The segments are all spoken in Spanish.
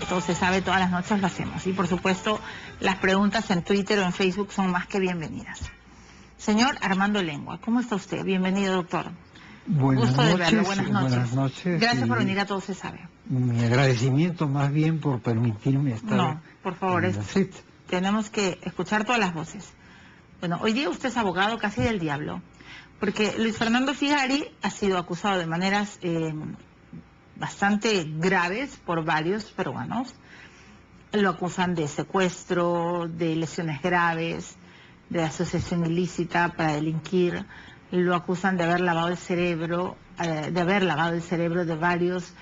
Todo se sabe, todas las noches lo hacemos. Y por supuesto, las preguntas en Twitter o en Facebook son más que bienvenidas. Señor Armando Lengua, ¿cómo está usted? Bienvenido, doctor. Buenas Gusto de noches, verlo. Buenas noches. buenas noches. Gracias por venir a Todo se sabe. Mi agradecimiento más bien por permitirme estar. No, por favor, en la cita. tenemos que escuchar todas las voces. Bueno, hoy día usted es abogado casi del diablo, porque Luis Fernando Figari ha sido acusado de maneras bastante graves por varios peruanos. Lo acusan de secuestro, de lesiones graves, de asociación ilícita para delinquir. Lo acusan de haber lavado el cerebro, de varios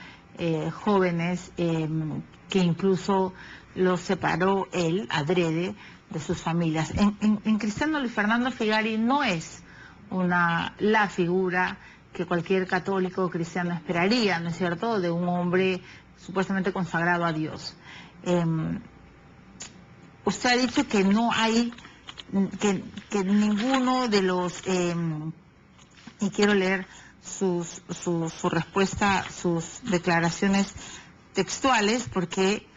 jóvenes, que incluso los separó él, adrede, de sus familias. En Cristiano, Luis Fernando Figari no es la figura que cualquier católico o cristiano esperaría, ¿no es cierto?, de un hombre supuestamente consagrado a Dios. Usted ha dicho que no hay, que ninguno de los, y quiero leer su respuesta, sus declaraciones textuales, porque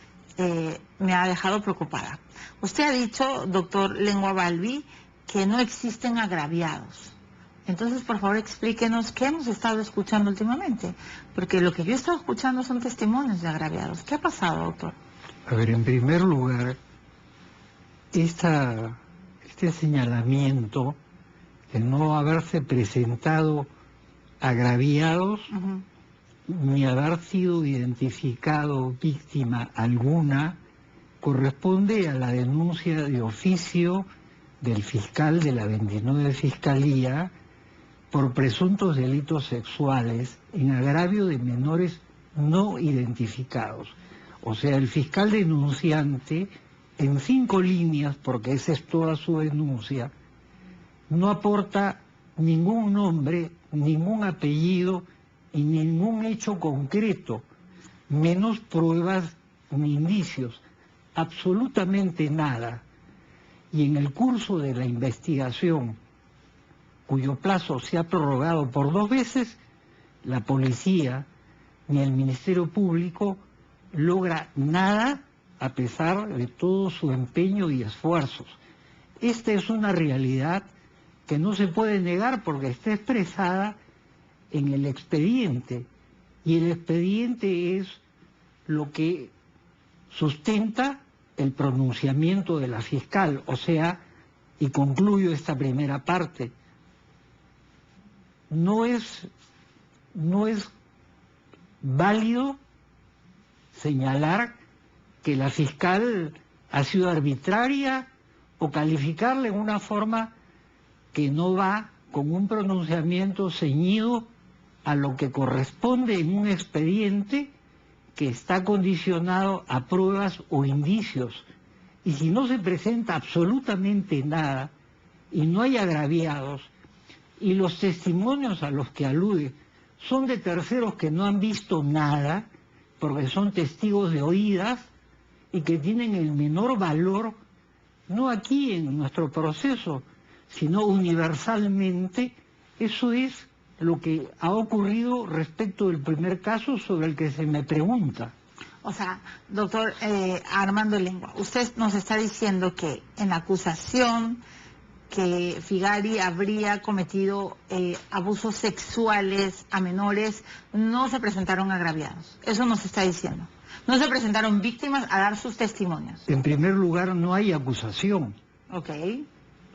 me ha dejado preocupada. Usted ha dicho, doctor Lengua Balbi, que no existen agraviados. Entonces, por favor, explíquenos qué hemos estado escuchando últimamente, porque lo que yo he estado escuchando son testimonios de agraviados. ¿Qué ha pasado, doctor? A ver, en primer lugar, este señalamiento de no haberse presentado agraviados, ni haber sido identificado víctima alguna, corresponde a la denuncia de oficio del fiscal de la 29 Fiscalía por presuntos delitos sexuales en agravio de menores no identificados. O sea, el fiscal denunciante, en 5 líneas, porque esa es toda su denuncia, no aporta ningún nombre, ningún apellido y ningún hecho concreto, menos pruebas ni indicios, absolutamente nada. Y en el curso de la investigación, cuyo plazo se ha prorrogado por 2 veces, la policía ni el Ministerio Público logra nada a pesar de todo su empeño y esfuerzos. Esta es una realidad que no se puede negar porque está expresada en el expediente, y el expediente es lo que sustenta el pronunciamiento de la fiscal. O sea, y concluyo esta primera parte, no es válido señalar que la fiscal ha sido arbitraria o calificarla en una forma que no va con un pronunciamiento ceñido a lo que corresponde en un expediente que está condicionado a pruebas o indicios. Y si no se presenta absolutamente nada y no hay agraviados, y los testimonios a los que alude son de terceros que no han visto nada, porque son testigos de oídas y que tienen el menor valor, no aquí en nuestro proceso, sino universalmente, eso es lo que ha ocurrido respecto del primer caso sobre el que se me pregunta. O sea, doctor Armando Lengua, usted nos está diciendo que en la acusación que Figari habría cometido abusos sexuales a menores, no se presentaron agraviados. Eso nos está diciendo. No se presentaron víctimas a dar sus testimonios. En primer lugar, no hay acusación. Ok.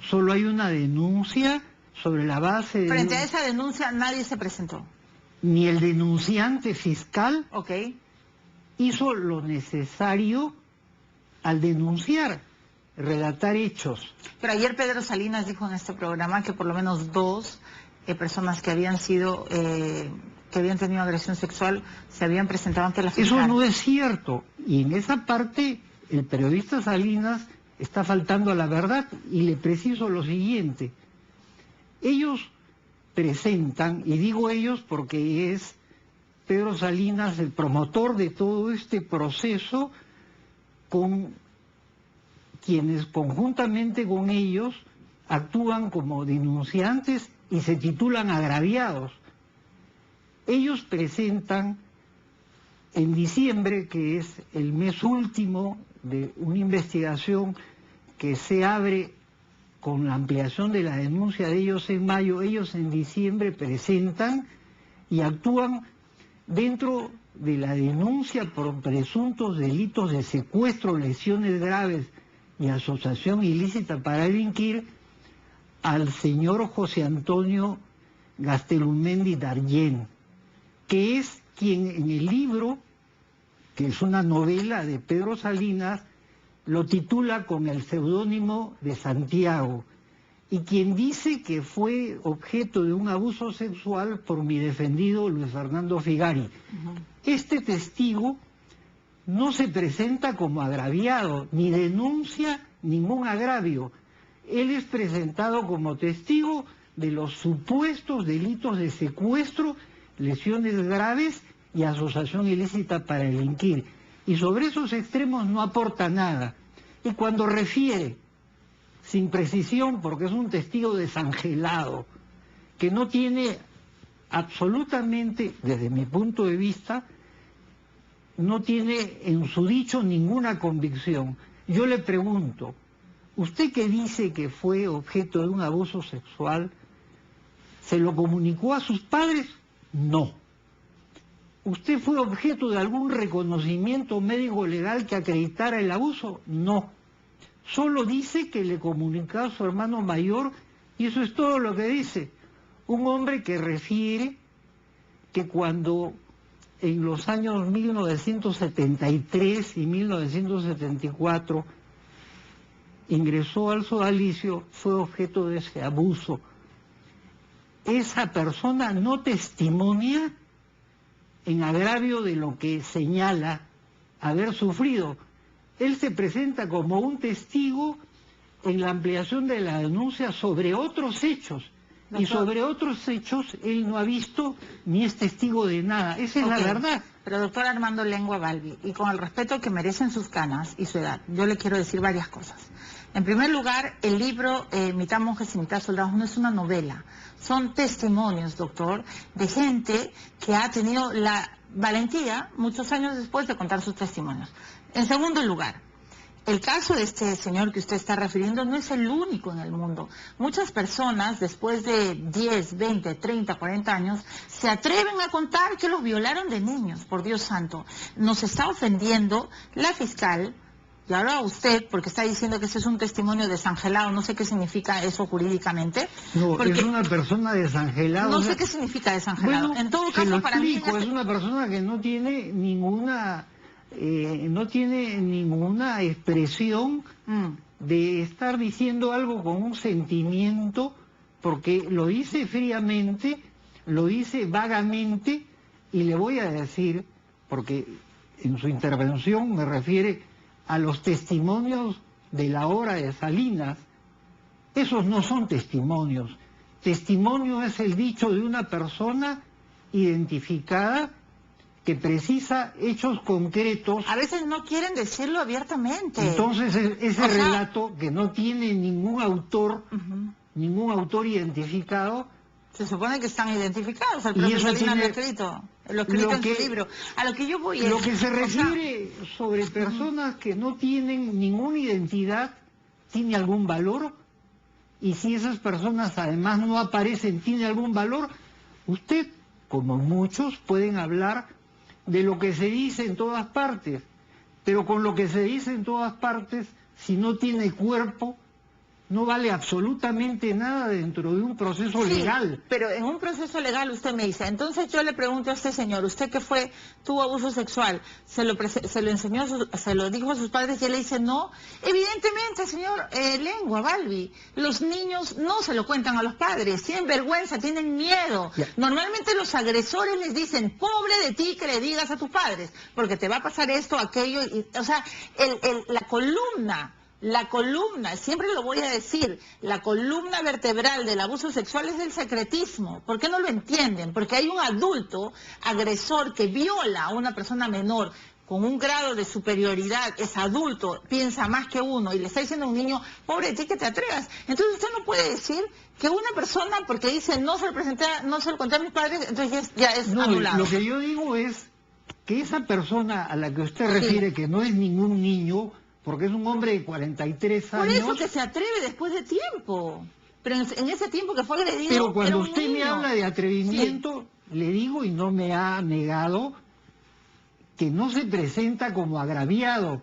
Solo hay una denuncia sobre la base de... Frente a esa denuncia nadie se presentó. Ni el denunciante fiscal Ok. hizo lo necesario al denunciar, relatar hechos. Pero ayer Pedro Salinas dijo en este programa que por lo menos 2 personas que habían sido, que habían tenido agresión sexual se habían presentado ante la fiscal. Eso no es cierto. Y en esa parte el periodista Salinas está faltando a la verdad, y le preciso lo siguiente. Ellos presentan, y digo ellos porque es Pedro Salinas el promotor de todo este proceso, con quienes conjuntamente con ellos actúan como denunciantes y se titulan agraviados. Ellos presentan En diciembre, que es el mes último de una investigación que se abre con la ampliación de la denuncia de ellos en mayo, ellos en diciembre presentan y actúan dentro de la denuncia por presuntos delitos de secuestro, lesiones graves y asociación ilícita para delinquir al señor José Antonio Gastelumendi Darien, que es quien en el libro, que es una novela de Pedro Salinas, lo titula con el seudónimo de Santiago, y quien dice que fue objeto de un abuso sexual por mi defendido Luis Fernando Figari. Este testigo no se presenta como agraviado, ni denuncia ningún agravio. Él es presentado como testigo de los supuestos delitos de secuestro, lesiones graves y asociación ilícita para delinquir. Y sobre esos extremos no aporta nada. Y cuando refiere, sin precisión, porque es un testigo desangelado, que no tiene absolutamente, desde mi punto de vista, no tiene en su dicho ninguna convicción. Yo le pregunto, ¿usted que dice que fue objeto de un abuso sexual, se lo comunicó a sus padres? No. ¿Usted fue objeto de algún reconocimiento médico legal que acreditara el abuso? No. Solo dice que le comunicó a su hermano mayor y eso es todo lo que dice. Un hombre que refiere que cuando en los años 1973 y 1974 ingresó al sodalicio fue objeto de ese abuso. Esa persona no testimonia en agravio de lo que señala haber sufrido. Él se presenta como un testigo en la ampliación de la denuncia sobre otros hechos. Y sobre otros hechos él no ha visto ni es testigo de nada. Esa es la verdad. Pero doctor Armando Lengua Balbi, y con el respeto que merecen sus canas y su edad, yo le quiero decir varias cosas. En primer lugar, el libro Mitad monjes y mitad soldados no es una novela. Son testimonios, doctor, de gente que ha tenido la valentía, muchos años después, de contar sus testimonios. En segundo lugar, el caso de este señor que usted está refiriendo no es el único en el mundo. Muchas personas, después de 10, 20, 30, 40 años, se atreven a contar que los violaron de niños, por Dios santo. Nos está ofendiendo la fiscal, y ahora usted, porque está diciendo que ese es un testimonio desangelado, no sé qué significa eso jurídicamente. No, porque es una persona desangelada. No sé qué significa desangelado. Bueno, en todo caso, para mí... Es una persona que no tiene ninguna expresión de estar diciendo algo con un sentimiento, porque lo dice fríamente, lo dice vagamente, y le voy a decir, porque en su intervención me refiere a los testimonios de la obra de Salinas. Esos no son testimonios. Testimonio es el dicho de una persona identificada que precisa hechos concretos. A veces no quieren decirlo abiertamente. Entonces ese relato que no tiene ningún autor, ningún autor identificado. Se supone que están identificados, el propio Salinas lo ha escrito en su libro. A lo que yo voy es... Lo que se refiere sobre personas que no tienen ninguna identidad, ¿tiene algún valor? Y si esas personas además no aparecen, ¿tiene algún valor? Usted, como muchos, pueden hablar de lo que se dice en todas partes, pero con lo que se dice en todas partes, si no tiene cuerpo, no vale absolutamente nada dentro de un proceso legal. Pero en un proceso legal usted me dice, entonces yo le pregunto a este señor, usted que tuvo abuso sexual, se lo enseñó, se lo dijo a sus padres y él le dice no. Evidentemente, señor Lengua Balbi, los niños no se lo cuentan a los padres, tienen vergüenza, tienen miedo. Normalmente los agresores les dicen, pobre de ti que le digas a tus padres, porque te va a pasar esto, aquello, o sea, la columna, siempre lo voy a decir, la columna vertebral del abuso sexual es el secretismo. ¿Por qué no lo entienden? Porque hay un adulto agresor que viola a una persona menor con un grado de superioridad, es adulto, piensa más que uno y le está diciendo a un niño, pobre de ti que te atrevas. Entonces usted no puede decir que una persona, porque dice no se lo conté a mis padres, entonces ya es anulado. Lo que yo digo es que esa persona a la que usted refiere, que no es ningún niño, porque es un hombre de 43 años... Por eso que se atreve después de tiempo. Pero en ese tiempo que fue agredido, pero cuando era un usted me niño. habla de atrevimiento, le digo, y no me ha negado, que no se presenta como agraviado,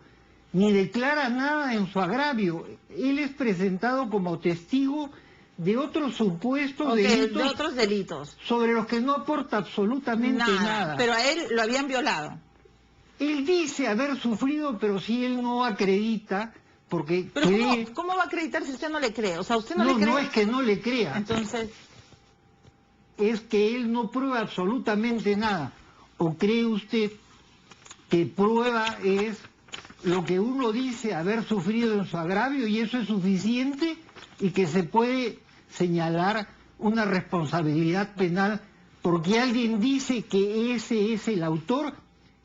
ni declara nada en su agravio. Él es presentado como testigo de otros supuestos delitos, de otros delitos, sobre los que no aporta absolutamente nada. Pero a él lo habían violado. Él dice haber sufrido, pero si él no acredita, porque pero cree... ¿cómo va a acreditar si usted no le cree? O sea, usted no le cree. No es que no le crea. Entonces... es que él no prueba absolutamente nada. ¿O cree usted que prueba es lo que uno dice haber sufrido en su agravio y eso es suficiente y que se puede señalar una responsabilidad penal porque alguien dice que ese es el autor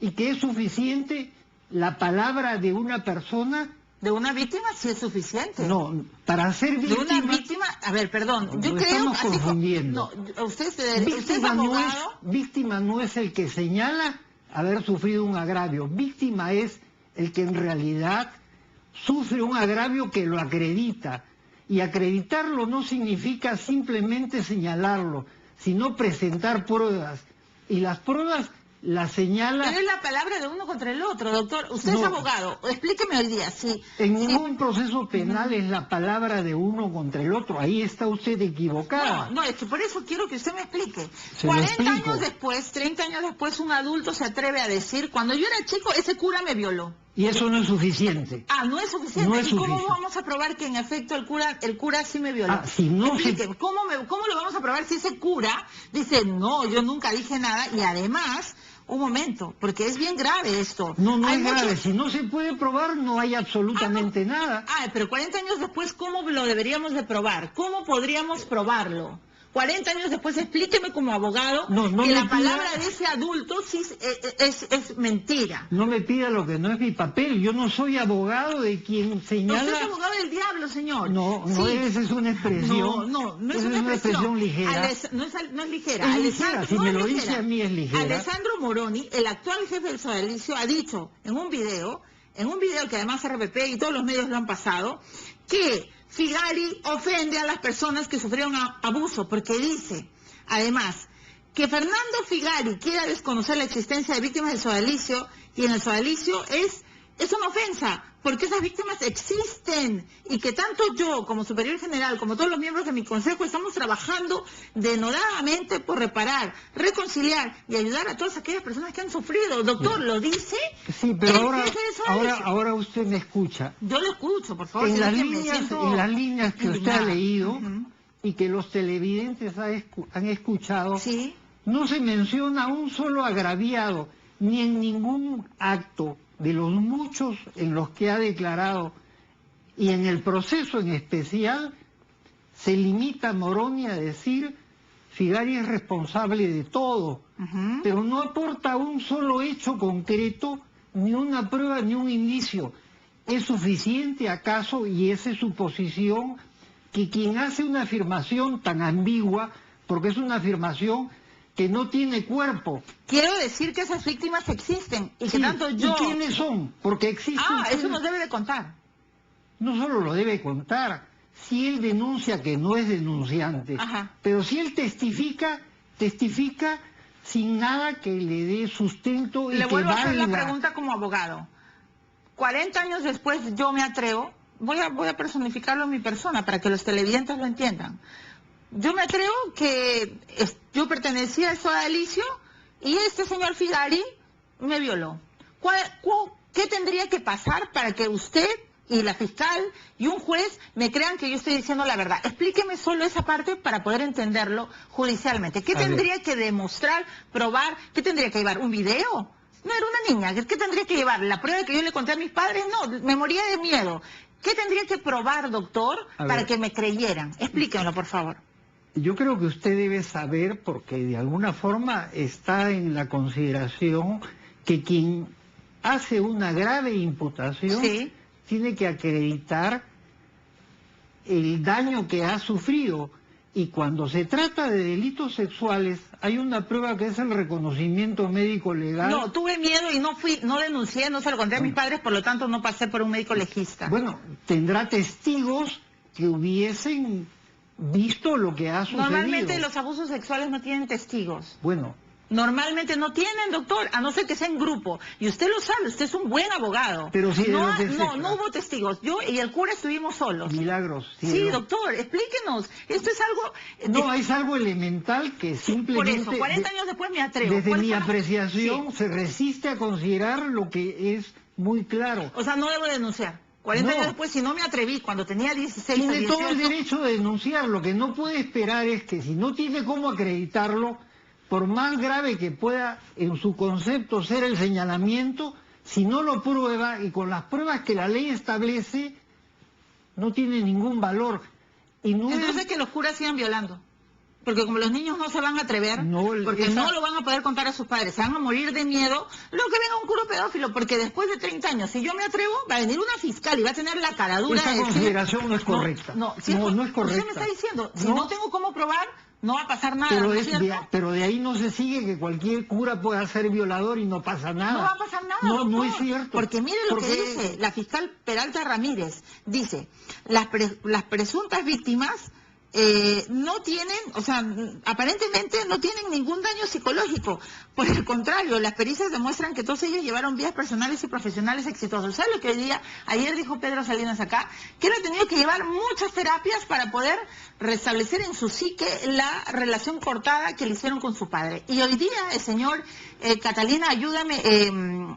y que es suficiente la palabra de una persona? ¿De una víctima sí es suficiente? No, para ser víctima... ¿De una víctima? A ver, perdón, yo creo... Estamos confundiendo. No, usted es abogado... Víctima no es el que señala haber sufrido un agravio. Víctima es el que en realidad sufre un agravio que lo acredita. Y acreditarlo no significa simplemente señalarlo, sino presentar pruebas. Y las pruebas las señala... Pero es la palabra de uno contra el otro, doctor. Usted es abogado. Explíqueme hoy día. En ningún proceso penal es la palabra de uno contra el otro. Ahí está usted equivocada. No, es que por eso quiero que usted me explique. 40 años después, 30 años después, un adulto se atreve a decir, cuando yo era chico, ese cura me violó. Y eso no es suficiente. No es suficiente. No es ¿Y cómo suficiente. vamos a probar que en efecto el cura sí me violó? Si no Explíqueme, ¿cómo lo vamos a probar si ese cura dice, no, yo nunca dije nada y además... Un momento, porque es bien grave esto. No es grave. Si no se puede probar, no hay absolutamente nada. Pero 40 años después, ¿cómo lo deberíamos de probar? ¿Cómo podríamos probarlo? 40 años después, explíqueme como abogado que la palabra de ese adulto sí es mentira. No me pida lo que no es mi papel. Yo no soy abogado de quien señala... Usted es abogado del diablo, señor. No, esa es una expresión. No es una expresión ligera. No es ligera. Es ligera, si me lo dice a mí es ligera. Alessandro Moroni, el actual jefe del sodalicio, ha dicho en un video que además RPP y todos los medios lo han pasado, que Figari ofende a las personas que sufrieron abuso, porque dice, además, que Fernando Figari quiera desconocer la existencia de víctimas del sodalicio, y en el sodalicio es una ofensa, porque esas víctimas existen, y que tanto yo, como superior general, como todos los miembros de mi consejo, estamos trabajando denodadamente por reparar, reconciliar y ayudar a todas aquellas personas que han sufrido. Doctor, ¿lo dice? Sí, pero ahora usted me escucha. Yo lo escucho, por favor. En las líneas que usted ha leído y que los televidentes han escuchado, ¿sí? No se menciona un solo agraviado, ni en ningún acto de los muchos en los que ha declarado, y en el proceso en especial, se limita Moroni a decir, Figari es responsable de todo, pero no aporta un solo hecho concreto, ni una prueba, ni un indicio. ¿Es suficiente acaso, y esa es su posición, que quien hace una afirmación tan ambigua, porque es una afirmación que no tiene cuerpo? Quiero decir que esas víctimas existen y que tanto yo... ¿Y quiénes son? Porque existen... eso nos debe de contar. No solo lo debe contar, si él denuncia que no es denunciante, pero si él testifica sin nada que le dé sustento y le que vuelvo a hacer la valga. Pregunta como abogado. 40 años después yo me atrevo, voy a personificarlo en mi persona para que los televidentes lo entiendan. Yo me atrevo que yo pertenecía al sodalicio y este señor Figari me violó. ¿Qué tendría que pasar para que usted y la fiscal y un juez me crean que yo estoy diciendo la verdad? Explíqueme solo esa parte para poder entenderlo judicialmente. ¿Qué tendría que demostrar, probar? ¿Qué tendría que llevar? ¿Un video? No, era una niña. ¿Qué tendría que llevar? ¿La prueba que yo le conté a mis padres? No, me moría de miedo. ¿Qué tendría que probar, doctor, para que me creyeran? Explíquemelo, por favor. Yo creo que usted debe saber, porque de alguna forma está en la consideración que quien hace una grave imputación tiene que acreditar el daño que ha sufrido. Y cuando se trata de delitos sexuales, hay una prueba que es el reconocimiento médico legal. No, tuve miedo y no denuncié, no se lo conté a mis padres, por lo tanto no pasé por un médico legista. Bueno, tendrá testigos que hubiesen visto lo que ha sucedido. Normalmente los abusos sexuales no tienen testigos. Bueno. Normalmente no tienen, doctor, a no ser que sea en grupo. Y usted lo sabe, usted es un buen abogado. Pero sí, no hubo testigos. Yo y el cura estuvimos solos. Milagros. Sí, doctor, explíquenos. Esto es algo... No, es algo elemental que simplemente... Por eso, 40 años después me atrevo. Desde mi apreciación se resiste a considerar lo que es muy claro. O sea, no debo denunciar. 40 años después, si no me atreví, cuando tenía 16 Tiene 18... todo el derecho de denunciar. Lo que no puede esperar es que si no tiene cómo acreditarlo, por más grave que pueda en su concepto ser el señalamiento, si no lo prueba y con las pruebas que la ley establece, no tiene ningún valor. Y no entonces que los curas sigan violando. Porque como los niños no se van a atrever, porque no lo van a poder contar a sus padres, se van a morir de miedo, luego que venga un cura pedófilo, porque después de 30 años, si yo me atrevo, va a venir una fiscal y va a tener la caradura de decir... Esa consideración no es correcta. No es correcta. Usted me está diciendo, si no tengo cómo probar, no va a pasar nada. Pero de ahí no se sigue que cualquier cura pueda ser violador y no pasa nada. No va a pasar nada. No es cierto. Porque mire lo que dice la fiscal Peralta Ramírez. Dice, las presuntas víctimas no tienen, o sea, aparentemente no tienen ningún daño psicológico. Por el contrario, las pericias demuestran que todos ellos llevaron vidas personales y profesionales exitosos. ¿Sabes lo que ayer dijo Pedro Salinas acá? Que él ha tenido que llevar muchas terapias para poder restablecer en su psique la relación cortada que le hicieron con su padre. Y hoy día el señor Catalina, ayúdame,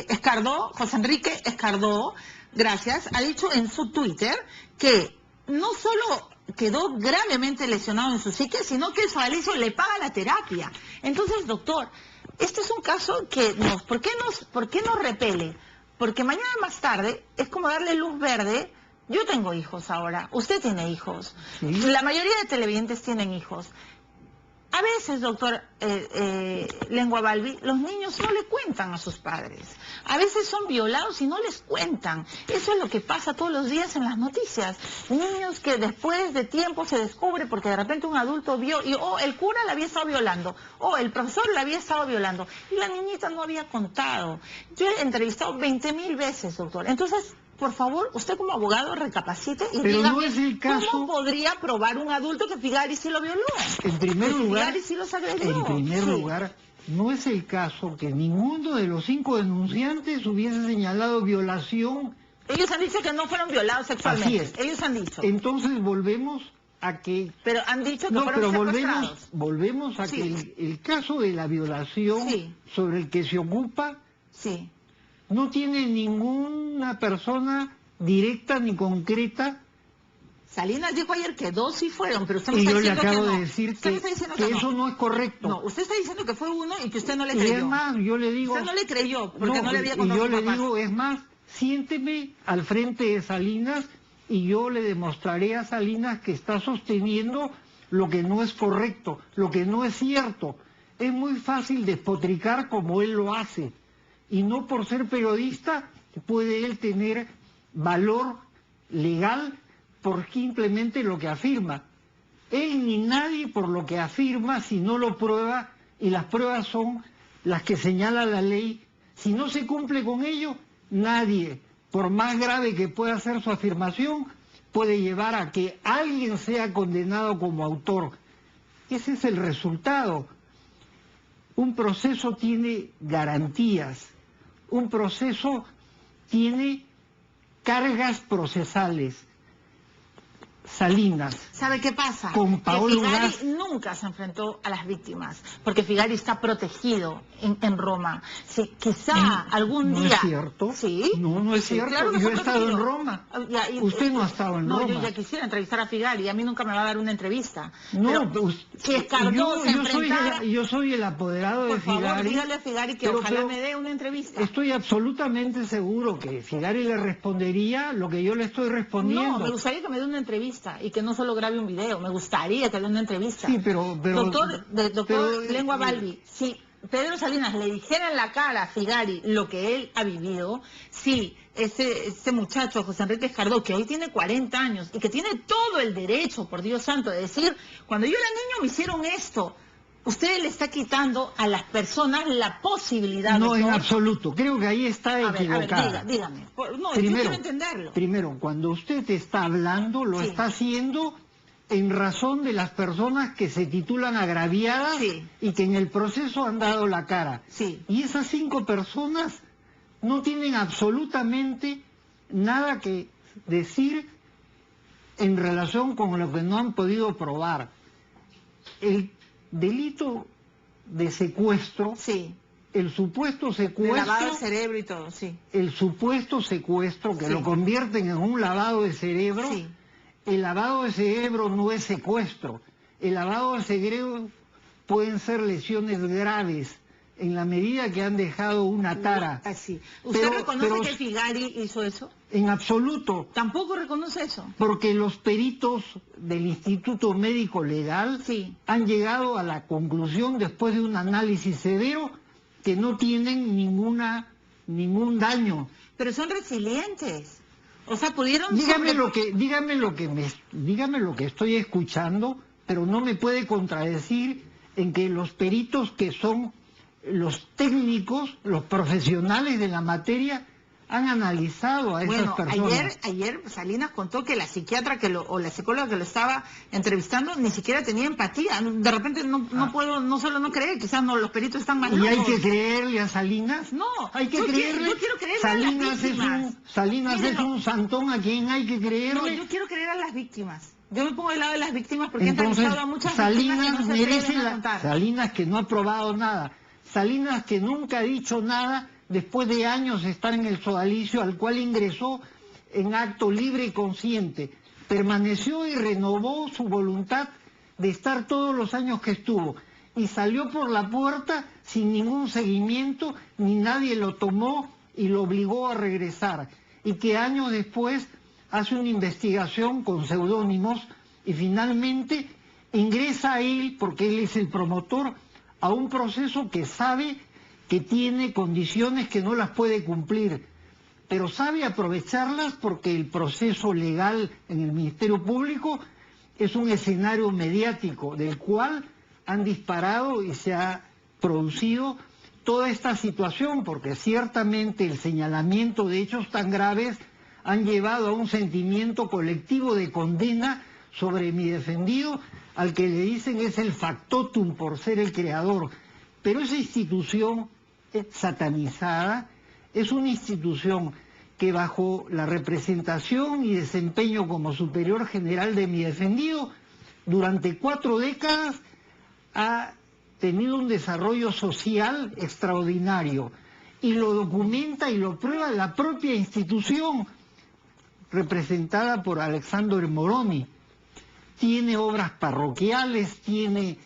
Escardó, José Enrique Escardó, gracias, ha dicho en su Twitter que no solo quedó gravemente lesionado en su psique, sino que su Alicio le paga la terapia. Entonces, doctor, este es un caso que ¿por qué nos repele? Porque mañana más tarde es como darle luz verde. Yo tengo hijos ahora, usted tiene hijos, ¿sí? La mayoría de televidentes tienen hijos. A veces, doctor Lengua Balbi, los niños no le cuentan a sus padres. A veces son violados y no les cuentan. Eso es lo que pasa todos los días en las noticias. Niños que después de tiempo se descubre porque de repente un adulto vio y el cura la había estado violando, el profesor la había estado violando y la niñita no había contado. Yo he entrevistado 20.000 veces, doctor. Entonces, por favor, usted como abogado recapacite y diga, no es el caso... ¿cómo podría probar un adulto que Figari sí lo violó? En primer lugar, sí los agredió. Lugar, no es el caso que ninguno de los 5 denunciantes hubiese señalado violación. Ellos han dicho que no fueron violados sexualmente. Así es. Ellos han dicho. Entonces volvemos a que... Pero han dicho que fueron secuestrados. volvemos a que el caso de la violación sobre el que se ocupa... Sí. No tiene ninguna persona directa ni concreta. Salinas dijo ayer que 2 sí fueron, pero usted me está diciendo que no. Y yo le acabo de decir que eso no es correcto. No, usted está diciendo que fue uno y que usted no le creyó. Y es más, yo le digo... Usted no le creyó porque no le había contado. Y yo le digo, es más, siénteme al frente de Salinas y yo le demostraré a Salinas que está sosteniendo lo que no es correcto, lo que no es cierto. Es muy fácil despotricar como él lo hace. Y no por ser periodista puede él tener valor legal por simplemente lo que afirma. Él ni nadie por lo que afirma si no lo prueba, y las pruebas son las que señala la ley. Si no se cumple con ello, nadie, por más grave que pueda ser su afirmación, puede llevar a que alguien sea condenado como autor. Ese es el resultado. Un proceso tiene garantías. Un proceso tiene cargas procesales. Salinas. ¿Sabe qué pasa? Con Paolo que Figari Gas... nunca se enfrentó a las víctimas, porque Figari está protegido en Roma. Sí, quizá algún día... ¿No es cierto? Sí. No es cierto. Claro que yo he está estado en protegido. Roma. Y usted no ha estado en Roma. No, yo ya quisiera entrevistar a Figari, y a mí nunca me va a dar una entrevista. No, pero si Escardó se enfrentara... yo soy el apoderado de Figari. Por favor, dígale a Figari que ojalá me dé una entrevista. Estoy absolutamente seguro que Figari le respondería lo que yo le estoy respondiendo. No, me gustaría que me dé una entrevista y que no solo grabe un video, me gustaría que dé una entrevista. Sí, pero doctor Lengua Balbi, sí, Pedro Salinas le dijera en la cara a Figari lo que él ha vivido, sí, ese muchacho, José Enrique Escardó, que hoy tiene 40 años y que tiene todo el derecho, por Dios santo, de decir, cuando yo era niño me hicieron esto. Usted le está quitando a las personas la posibilidad. No, en absoluto. Creo que ahí está equivocada. A ver, dígame. No, primero, yo quiero entenderlo. Primero, cuando usted está hablando, lo está haciendo en razón de las personas que se titulan agraviadas y que en el proceso han dado la cara. Y esas 5 personas no tienen absolutamente nada que decir en relación con lo que no han podido probar. El delito de secuestro, el supuesto secuestro, de lavado de cerebro y todo, el supuesto secuestro que lo convierten en un lavado de cerebro, el lavado de cerebro no es secuestro, el lavado de cerebro pueden ser lesiones graves en la medida que han dejado una tara. ¿Usted reconoce que Figari hizo eso? En absoluto. ¿Tampoco reconoce eso? Porque los peritos del Instituto Médico Legal han llegado a la conclusión, después de un análisis severo, que no tienen ningún daño. Pero son resilientes. O sea, pudieron... Dígame lo que estoy escuchando, pero no me puede contradecir en que los peritos, que son los técnicos, los profesionales de la materia, han analizado a esas personas. Ayer Salinas contó que la psiquiatra o la psicóloga que lo estaba entrevistando ni siquiera tenía empatía. De repente no puedo, no solo no creer, quizás no, los peritos están más locos. ¿Y hay que creerle a Salinas? No, hay que creerle. Yo quiero creerle a las víctimas. Salinas es un santón a quien hay que creerle. No, yo quiero creer a las víctimas. Yo me pongo del lado de las víctimas porque entonces, he entrevistado a muchas Salinas víctimas que no se atreven a contar. Salinas, que no ha probado nada. Salinas, que nunca ha dicho nada después de años de estar en el sodalicio, al cual ingresó en acto libre y consciente. Permaneció y renovó su voluntad de estar todos los años que estuvo. Y salió por la puerta sin ningún seguimiento, ni nadie lo tomó y lo obligó a regresar. Y que años después hace una investigación con seudónimos y finalmente ingresa a él, porque él es el promotor, a un proceso que sabe que tiene condiciones que no las puede cumplir, pero sabe aprovecharlas porque el proceso legal en el Ministerio Público es un escenario mediático del cual han disparado y se ha producido toda esta situación, porque ciertamente el señalamiento de hechos tan graves han llevado a un sentimiento colectivo de condena sobre mi defendido, al que le dicen es el factotum por ser el creador. Pero esa institución satanizada es una institución que bajo la representación y desempeño como superior general de mi defendido, durante 4 décadas ha tenido un desarrollo social extraordinario y lo documenta y lo prueba la propia institución representada por Alexander Moroni. Tiene obras parroquiales, tiene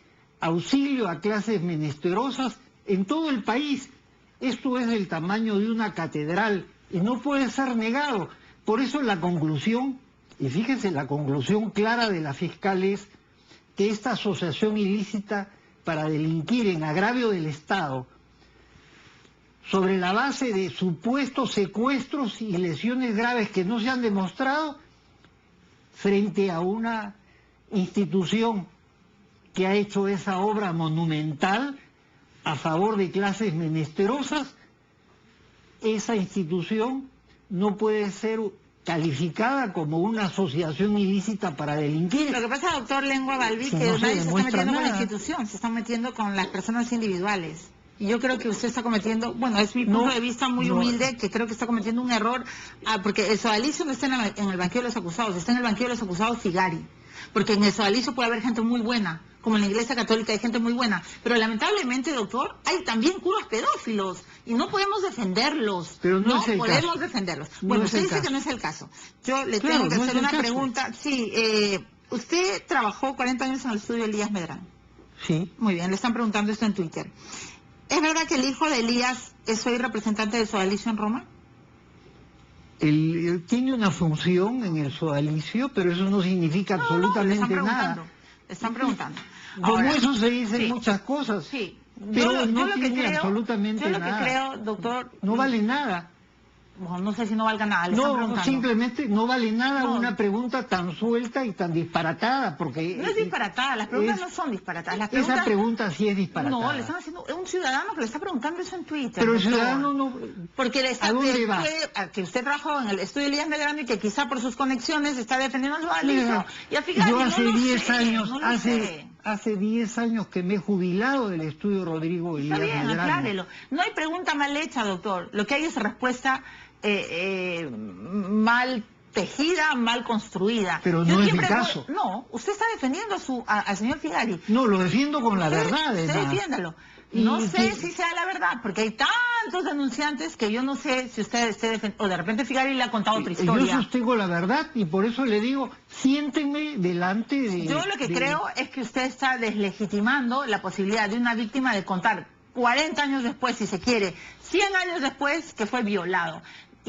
auxilio a clases menesterosas en todo el país. Esto es del tamaño de una catedral y no puede ser negado. Por eso la conclusión, y fíjense, la conclusión clara de la fiscal es que esta asociación ilícita para delinquir en agravio del Estado, sobre la base de supuestos secuestros y lesiones graves que no se han demostrado, frente a una institución que ha hecho esa obra monumental a favor de clases menesterosas, esa institución no puede ser calificada como una asociación ilícita para delinquir. Lo que pasa, doctor Lengua Balbi, que nadie se está metiendo con la institución, se está metiendo con las personas individuales. Y yo creo que usted está cometiendo, bueno, es mi punto de vista muy humilde, que creo que está cometiendo un error, porque el sodalicio no está en el banquillo de los acusados, está en el banquillo de los acusados Figari. Porque en el sodalicio puede haber gente muy buena, como en la Iglesia Católica hay gente muy buena, pero lamentablemente, doctor, hay también curas pedófilos y no podemos defenderlos. Pero no es el podemos caso. Defenderlos. Bueno, usted dice que no es el caso. Yo le tengo que hacer una pregunta. Sí, usted trabajó 40 años en el estudio Elías Medrano. Sí. Muy bien, le están preguntando esto en Twitter. ¿Es verdad que el hijo de Elías es hoy representante del sodalicio en Roma? Él tiene una función en el sodalicio, pero eso no significa absolutamente nada. Le están preguntando. Como eso se dicen muchas cosas. Sí, Pero no tiene absolutamente nada. Yo nada. lo que creo, doctor... No vale nada. Bueno, no sé si no valga nada, le están preguntando. Simplemente no vale nada una pregunta tan suelta y tan disparatada, porque... No es disparatada, las preguntas no son disparatadas. Las preguntas... Esa pregunta sí es disparatada. No, le están haciendo... Es un ciudadano que le está preguntando eso en Twitter. Pero el ciudadano no... Porque le está... ¿A dónde va? Que usted trabajó en el estudio de Elías Medrano y que quizá por sus conexiones está defendiendo a los alisos. Y a Figari, yo hace 10 años, hace 10 años que me he jubilado del estudio Rodrigo Elías Medrano. Está bien, aclárelo. No hay pregunta mal hecha, doctor. Lo que hay es respuesta... mal tejida, mal construida. Pero no es mi caso. No, usted está defendiendo al señor Figari. No, lo defiendo con la verdad. Usted defiéndalo. No sé si sea la verdad, porque hay tantos denunciantes que yo no sé si usted esté defendiendo, o de repente Figari le ha contado otra historia. Yo sostengo la verdad y por eso le digo, siéntenme delante de... Yo lo que creo es que usted está deslegitimando la posibilidad de una víctima de contar 40 años después, si se quiere, 100 años después, que fue violado.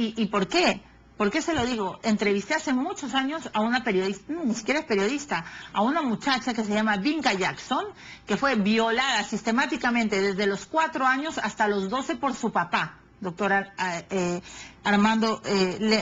¿Y por qué? ¿Por qué se lo digo? Entrevisté hace muchos años a una periodista, ni siquiera es periodista, a una muchacha que se llama Vinca Jackson, que fue violada sistemáticamente desde los 4 años hasta los 12 por su papá, doctor Armando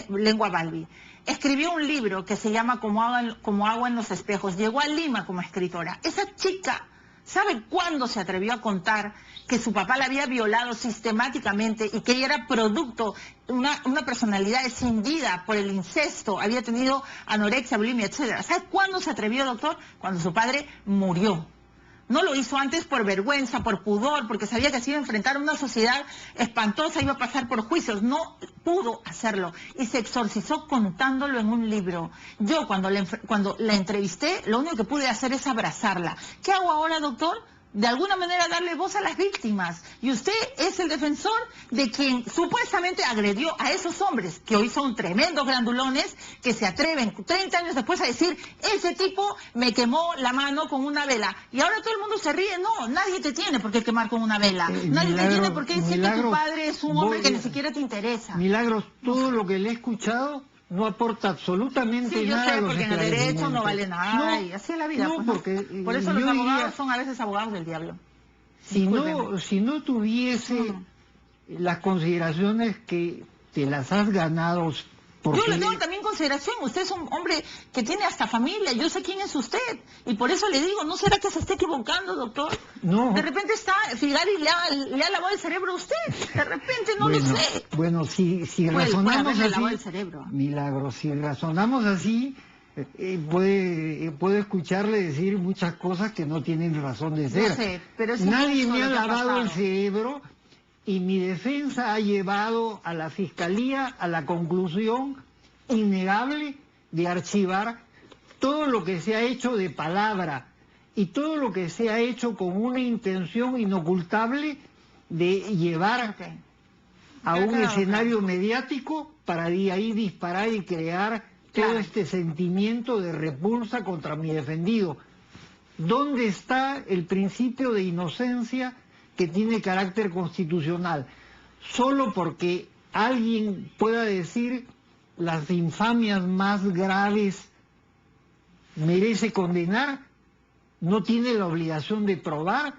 Lengua Balbi. Escribió un libro que se llama Como agua en los espejos. Llegó a Lima como escritora. Esa chica... ¿Sabe cuándo se atrevió a contar que su papá la había violado sistemáticamente y que ella era producto, una personalidad escindida por el incesto, había tenido anorexia, bulimia, etcétera? ¿Sabe cuándo se atrevió, doctor? Cuando su padre murió. No lo hizo antes por vergüenza, por pudor, porque sabía que se iba a enfrentar a una sociedad espantosa, iba a pasar por juicios. No pudo hacerlo y se exorcizó contándolo en un libro. Yo cuando la entrevisté, lo único que pude hacer es abrazarla. ¿Qué hago ahora, doctor? De alguna manera darle voz a las víctimas. Y usted es el defensor de quien supuestamente agredió a esos hombres, que hoy son tremendos grandulones, que se atreven 30 años después a decir, ese tipo me quemó la mano con una vela. Y ahora todo el mundo se ríe. No, nadie te tiene por qué quemar con una vela. Nadie te tiene por qué decir que tu padre es un hombre que ni siquiera te interesa. Milagros, todo lo que le he escuchado no aporta absolutamente nada. Sí, yo sé, porque en el derecho no vale nada, y así es la vida. No, pues, porque por eso los abogados son a veces abogados del diablo. Si no tuviese las consideraciones que te las has ganado... Yo le tengo también consideración, usted es un hombre que tiene hasta familia, yo sé quién es usted, y por eso le digo, ¿no será que se esté equivocando, doctor? No. De repente Figari le ha lavado el cerebro a usted, de repente no lo sé. Bueno, si razonamos así, el cerebro. Milagro, si razonamos así, puedo escucharle decir muchas cosas que no tienen razón de ser. No sé, pero nadie me ha lavado el cerebro y mi defensa ha llevado a la Fiscalía a la conclusión innegable de archivar todo lo que se ha hecho de palabra y todo lo que se ha hecho con una intención inocultable de llevar a un escenario mediático para de ahí disparar y crear todo este sentimiento de repulsa contra mi defendido. ¿Dónde está el principio de inocencia que tiene carácter constitucional? Solo porque alguien pueda decir las infamias más graves merece condenar, no tiene la obligación de probar,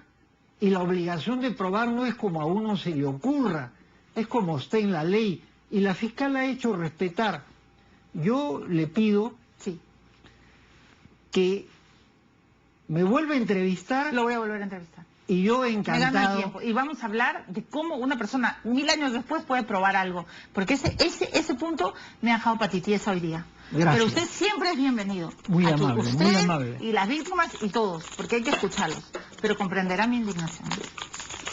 y la obligación de probar no es como a uno se le ocurra, es como está en la ley, y la fiscal ha hecho respetar. Yo le pido que me vuelva a entrevistar. Lo voy a volver a entrevistar. Y yo encantado. Me gana el tiempo. Y vamos a hablar de cómo una persona 1000 años después puede probar algo. Porque ese punto me ha dejado patities hoy día. Gracias. Pero usted siempre es bienvenido. Muy aquí. amable, Usted muy amable. Y las víctimas y todos, porque hay que escucharlos. Pero comprenderá mi indignación.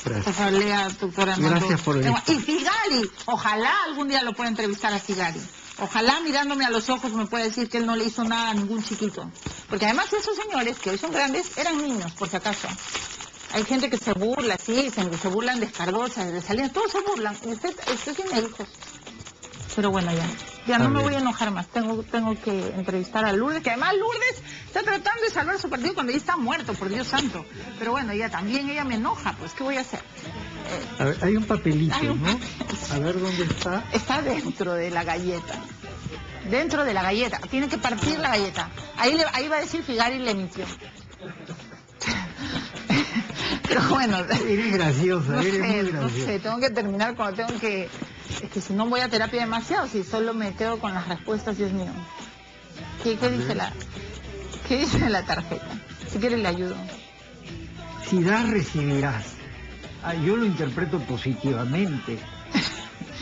Gracias. Por favor, lea, doctora Armando. Gracias por el... Y Figari, ojalá algún día lo pueda entrevistar a Figari. Ojalá mirándome a los ojos me pueda decir que él no le hizo nada a ningún chiquito. Porque además esos señores, que hoy son grandes, eran niños, por si acaso. Hay gente que se burla, sí, se burlan de Escargosa, de Salinas, todos se burlan. Y usted tiene hijos. Pero bueno, ya no me voy a enojar más. Tengo que entrevistar a Lourdes, que además Lourdes está tratando de salvar su partido cuando ella está muerto, por Dios santo. Pero bueno, ella me enoja, pues, ¿qué voy a hacer? A ver, hay un papelito, ¿no? A ver dónde está. Está dentro de la galleta. Dentro de la galleta. Tiene que partir la galleta. Ahí va a decir Figari le mintió. Pero bueno, Eres graciosa, no eres sé, muy no graciosa. sé, tengo que terminar cuando tengo que... Es que si no voy a terapia demasiado, si solo me quedo con las respuestas, Dios mío. ¿Qué dice la tarjeta? Si quiere le ayudo. Si das, recibirás. Yo lo interpreto positivamente.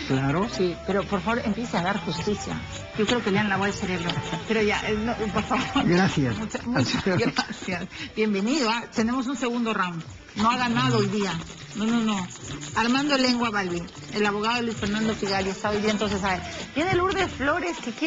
Claro. Sí, pero por favor empiece a dar justicia. Yo creo que le han lavado el cerebro. Pero ya, no, por favor. Gracias. Muchas gracias. Bienvenido. Tenemos un segundo round. No ha ganado hoy día. No. Armando Lengua Balbi, el abogado Luis Fernando Figali, está hoy día, entonces, a ver. Viene Lourdes Flores, que quiere...